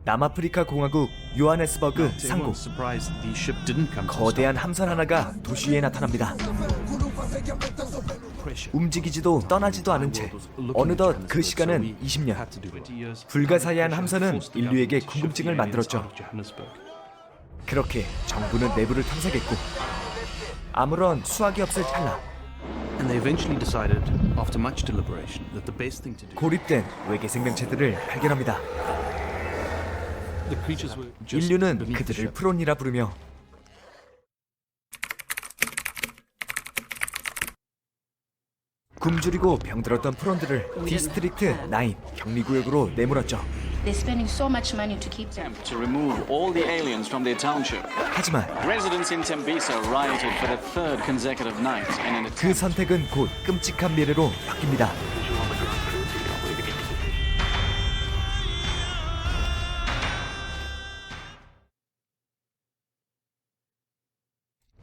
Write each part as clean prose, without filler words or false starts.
남아프리카 공화국 요하네스버그 상공. 거대한 함선 하나가 도시 위에 나타납니다. 움직이지도 떠나지도 않은 채 어느덧 그 시간은 20년. 불가사의한 함선은 인류에게 궁금증을 만들었죠. 그렇게 정부는 내부를 탐색했고 아무런 수확이 없을 찰나 고립된 외계 생명체들을 발견합니다. 인류는 그들을 프론이라 부르며 굶주리고 병들었던 프론들을 디스트릭트 9 격리구역으로 내몰았죠. They're spending so much money to keep them. To remove all the aliens from their township. 하지만 Residents in Tembisa rioted for the third consecutive night in an 그 attempt. 선택은 곧 끔찍한 미래로 바뀝니다.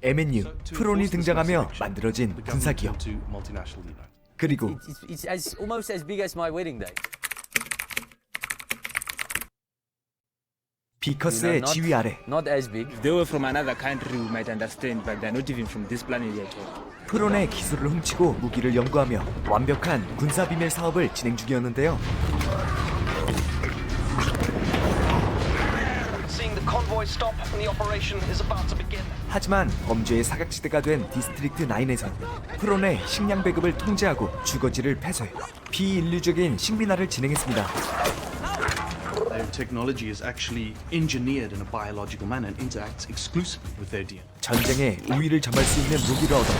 MNU, 프론이 등장하며 만들어진 군사기업. 그리고 It's almost as big as my wedding day. 비커스의 지휘 아래 Not as big. If they were from another country, we might understand, but they're not even from this planet at all. 프론의 기술을 훔치고 무기를 연구하며 완벽한 군사 비밀 사업을 진행 중이었는데요. Seeing the convoy stop and the operation is about to begin. 하지만 범죄의 사각지대가 된 디스트릭트 9에선 프론의 식량 배급을 통제하고 주거지를 폐쇄해 비인류적인 식민화를 진행했습니다. Their technology is actually engineered in a biological manner and interacts exclusively with their DNA. 전쟁에 우위를 점할 수 있는 무기를 얻어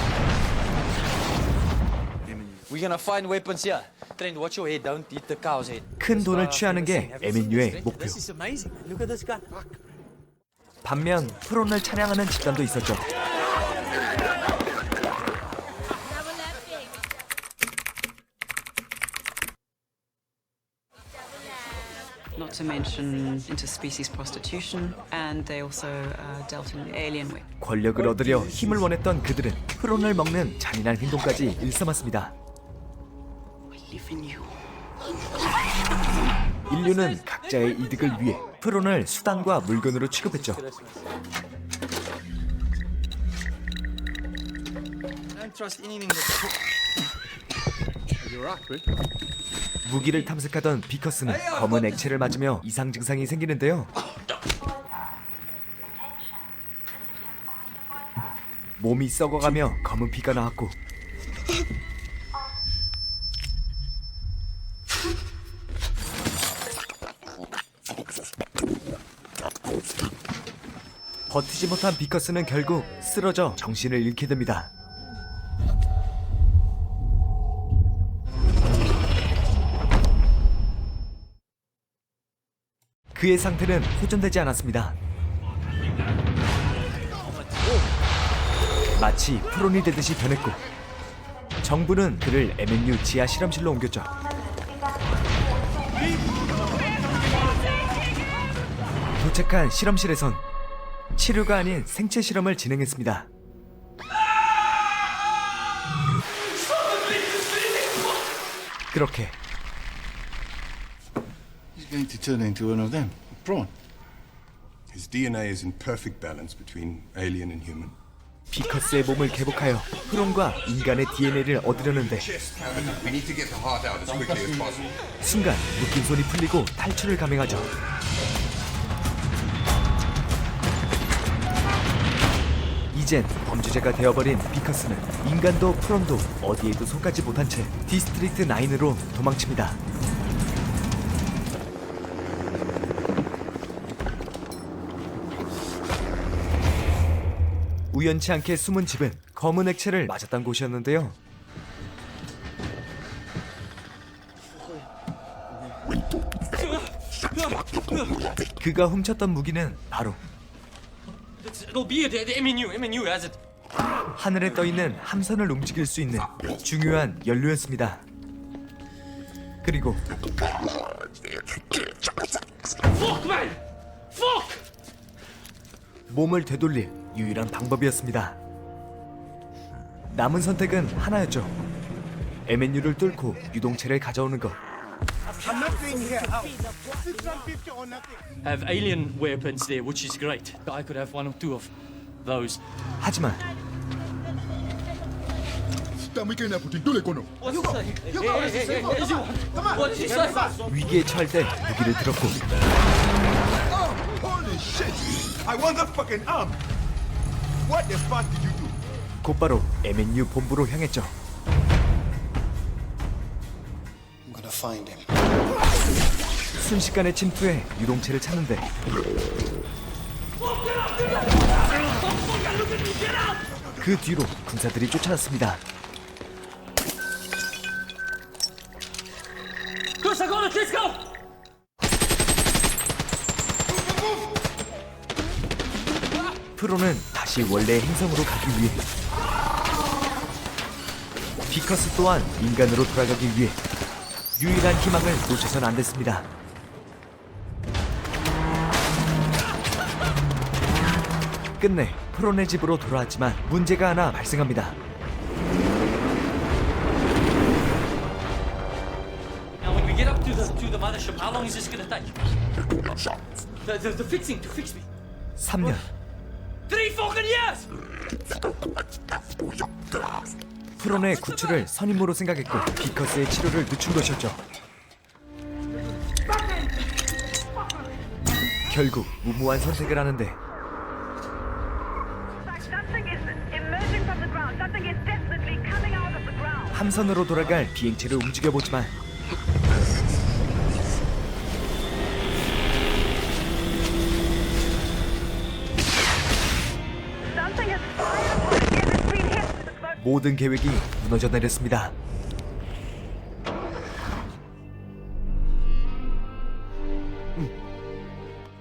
We're gonna find weapons here. Trent, watch your head. Don't hit the cow's head. 큰 돈을 취하는 게 MNU의 목표. This is amazing. Look at this gun. 반면 프론을 찬양하는 집단도 있었죠. Not to mention interspecies prostitution, and they also dealt in alien web. 권력을 얻으려 힘을 원했던 그들은 프론을 먹는 잔인한 행동까지 일삼았습니다. 인류는 각자의 이득을 위해 프론을 수단과 물건으로 취급했죠. 무기를 탐색하던 비커스는 검은 액체를 맞으며 이상 증상이 생기는데요. 몸이 썩어가며 검은 피가 나왔고 버티지 못한 비커스는 결국 쓰러져 정신을 잃게 됩니다. 그의 상태는 호전되지 않았습니다. 마치 프론이 되듯이 변했고 정부는 그를 MNU 지하 실험실로 옮겼죠. 도착한 실험실에선 치료가 아닌 생체 실험을 진행했습니다. 그렇게 He's going to turn into one of them, a prawn. His DNA is in perfect balance between alien and human. 비커스의 몸을 개복하여 프론과 인간의 DNA를 얻으려는데 We need to get the heart out as quickly as possible. 순간 묶인 손이 풀리고 탈출을 감행하죠. 이젠 범죄자가 되어버린 비커스는 인간도 프론도 어디에도 속하지 못한 채 디스트릭트 9으로 도망칩니다. 우연치 않게 숨은 집은 검은 액체를 맞았던 곳이었는데요. 그가 훔쳤던 무기는 바로 It'll be it. The MNU has it. 하늘에 떠있는 함선을 움직일 수 있는 중요한 연료였습니다. 그리고 몸을 되돌릴 유일한 방법이었습니다. 남은 선택은 하나였죠. MNU를 뚫고 유동체를 가져오는 것. Have alien weapons there, which is great. I could have one or two of those. 하지만 위기에 처할 때 무기를 들었고 I want the fucking arm. What the fuck did you do? 곧바로 MNU 본부로 향했죠. I'm gonna find him. 순식간에 침투해 유동체를 찾는데 그 뒤로 군사들이 쫓아왔습니다. Let's go! 프로는 다시 원래의 행성으로 가기 위해 비커스 또한 인간으로 돌아가기 위해 유일한 희망을 놓쳐선 안 됐습니다. 끝내 프론의 집으로 돌아왔지만 문제가 하나 발생합니다. Now, when we get up to the mothership, how long is this gonna take? The fixing to fix me. 3년. 3 fucking years! 프론의 구출을 선임으로 생각했고 비커스의 치료를 늦춘 것이었죠. 결국 무모한 선택을 하는데 함선으로 돌아갈 비행체를 움직여보지만 모든 계획이 무너져 내렸습니다.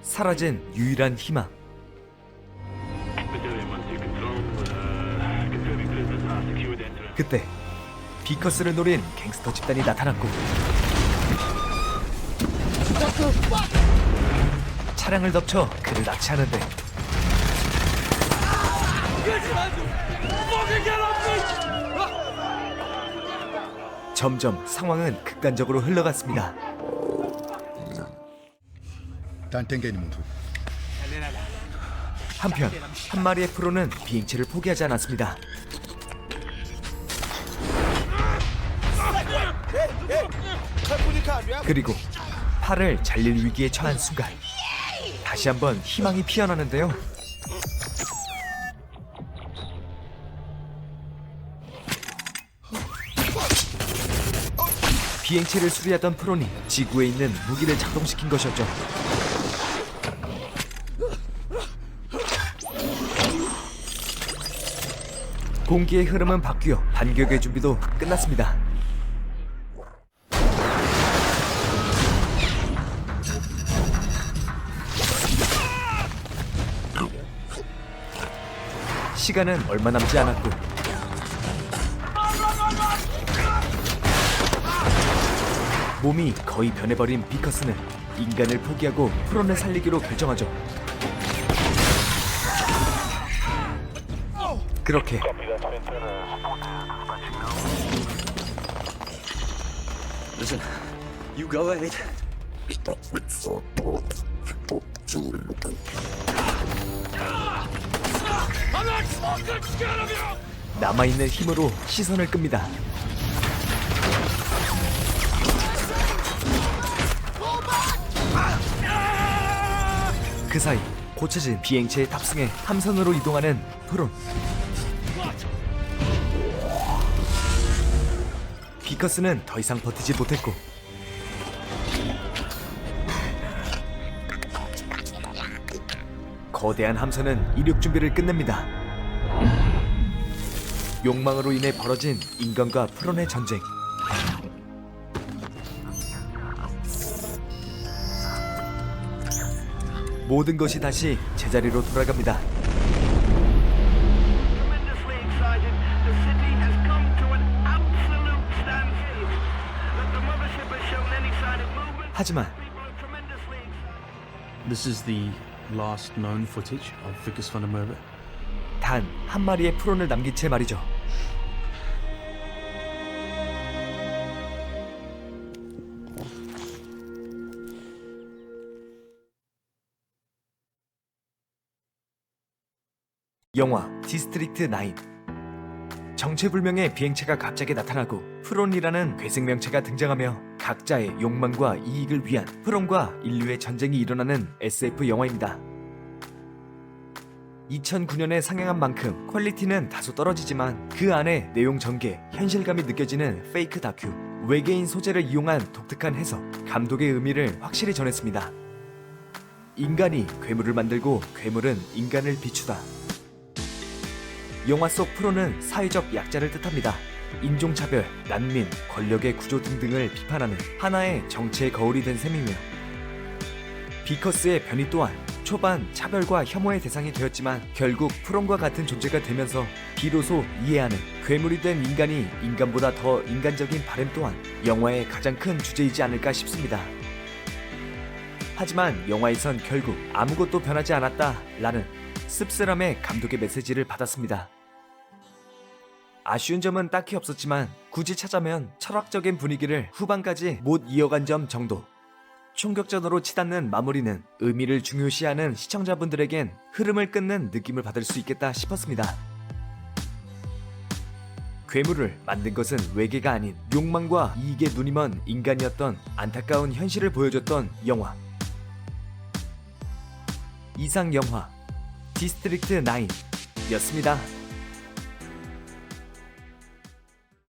사라진 유일한 희망. 그때 비커스를 노린 갱스터 집단이 나타났고 차량을 덮쳐 그를 납치하는데 점점 상황은 극단적으로 흘러갔습니다. 한편 한 마리의 프로는 비행체를 포기하지 않았습니다. 그리고 팔을 잘릴 위기에 처한 순간 다시 한번 희망이 피어나는데요. 비행체를 수리하던 프론이 지구에 있는 무기를 작동시킨 것이었죠. 공기의 흐름은 바뀌어 반격의 준비도 끝났습니다. 시간은 얼마 남지 않았고 몸이 거의 변해버린 비커스는 인간을 포기하고 프론을 살리기로 결정하죠. 그렇게 Listen, you go ahead. 남아있는 힘으로 시선을 끕니다. 그 사이 고쳐진 비행체에 탑승해 함선으로 이동하는 프론. 비커스는 더 이상 버티지 못했고 거대한 함선은 이륙 준비를 끝냅니다. 욕망으로 인해 벌어진 인간과 프론의 전쟁. 모든 것이 다시 제자리로 돌아갑니다. 하지만 This is the last known footage of Vickers van der Merwe. 단 한 마리의 프론을 남긴 채 말이죠. 영화 디스트릭트 9. 정체불명의 비행체가 갑자기 나타나고 프론이라는 괴생명체가 등장하며 각자의 욕망과 이익을 위한 프론과 인류의 전쟁이 일어나는 SF 영화입니다. 2009년에 상영한 만큼 퀄리티는 다소 떨어지지만 그 안에 내용 전개, 현실감이 느껴지는 페이크 다큐, 외계인 소재를 이용한 독특한 해석, 감독의 의미를 확실히 전했습니다. 인간이 괴물을 만들고 괴물은 인간을 비추다. 영화 속 프로는 사회적 약자를 뜻합니다. 인종차별, 난민, 권력의 구조 등등을 비판하는 하나의 정체의 거울이 된 셈이며 비커스의 변이 또한 초반 차별과 혐오의 대상이 되었지만 결국 프론과 같은 존재가 되면서 비로소 이해하는 괴물이 된 인간이 인간보다 더 인간적인 바램 또한 영화의 가장 큰 주제이지 않을까 싶습니다. 하지만 영화에선 결국 아무것도 변하지 않았다 라는 씁쓸함의 감독의 메시지를 받았습니다. 아쉬운 점은 딱히 없었지만 굳이 찾자면 철학적인 분위기를 후반까지 못 이어간 점 정도. 총격전으로 치닫는 마무리는 의미를 중요시하는 시청자분들에겐 흐름을 끊는 느낌을 받을 수 있겠다 싶었습니다. 괴물을 만든 것은 외계가 아닌 욕망과 이익에 눈이 먼 인간이었던 안타까운 현실을 보여줬던 영화. 이상 영화 디스트릭트 9였습니다.